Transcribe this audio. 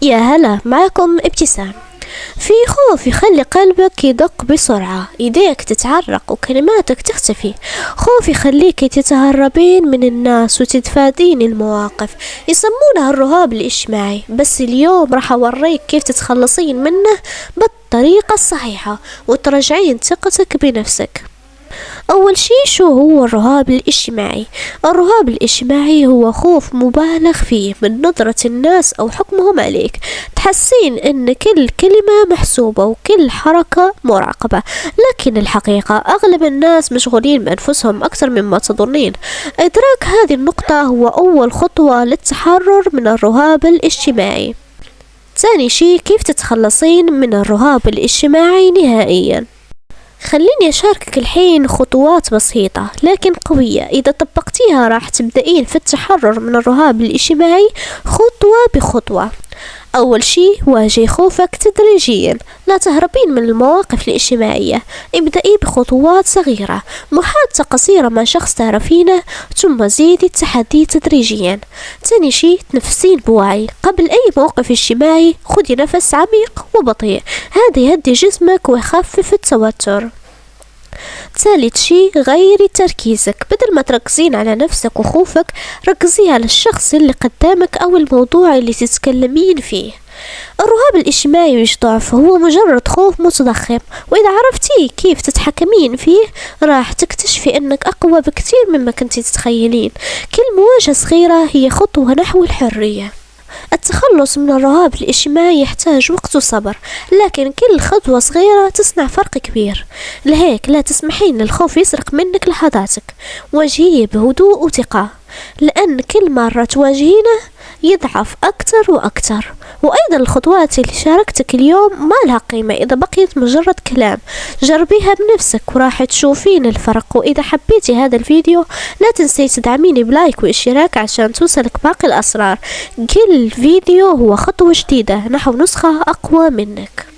يا هلا، معكم ابتسام. في خوف يخلي قلبك يدق بسرعة، ايديك تتعرق وكلماتك تختفي. خوف يخليك تتهربين من الناس وتتفادين المواقف، يسمونها الرهاب الاجتماعي. بس اليوم راح اوريك كيف تتخلصين منه بالطريقة الصحيحة وترجعين ثقتك بنفسك. أول شي، شو هو الرهاب الاجتماعي؟ الرهاب الاجتماعي هو خوف مبالغ فيه من نظرة الناس أو حكمهم عليك. تحسين إن كل كلمة محسوبة وكل حركة مراقبة، لكن الحقيقة أغلب الناس مشغولين بأنفسهم أكثر مما تظنين. إدراك هذه النقطة هو أول خطوة للتحرر من الرهاب الاجتماعي. ثاني شي، كيف تتخلصين من الرهاب الاجتماعي نهائيا؟ خليني أشاركك الحين خطوات بسيطة لكن قوية، إذا طبقتيها راح تبدأين في التحرر من الرهاب الاجتماعي خطوة بخطوة. أول شي، واجهي خوفك تدريجيا، لا تهربين من المواقف الاجتماعية. ابدأي بخطوات صغيرة، محادثة قصيرة مع شخص تعرفينه، ثم زيدي التحدي تدريجيا. ثاني شي، تنفسين بوعي. قبل أي موقف اجتماعي خدي نفس عميق وبطيء، هذا يهدي جسمك ويخفف التوتر. ثالث شي، غيري تركيزك، بدل ما تركزين على نفسك وخوفك ركزي على الشخص اللي قدامك أو الموضوع اللي تتكلمين فيه. الرهاب الاجتماعي مش ضعف، هو مجرد خوف متضخم، وإذا عرفتي كيف تتحكمين فيه راح تكتشفي أنك أقوى بكثير مما كنتي تتخيلين. كل مواجهة صغيرة هي خطوة نحو الحرية. التخلص من الرهاب الاجتماعي يحتاج وقت وصبر، لكن كل خطوة صغيرة تصنع فرق كبير. لهيك لا تسمحين للخوف يسرق منك لحظاتك، واجهيه بهدوء وثقة، لأن كل مرة تواجهينه يضعف أكتر وأكتر. وأيضا الخطوات اللي شاركتك اليوم ما لها قيمة إذا بقيت مجرد كلام. جربيها بنفسك وراح تشوفين الفرق. وإذا حبيتي هذا الفيديو لا تنسي تدعميني بلايك واشتراك عشان توصلك باقي الأسرار. كل فيديو هو خطوة جديدة نحو نسخة أقوى منك.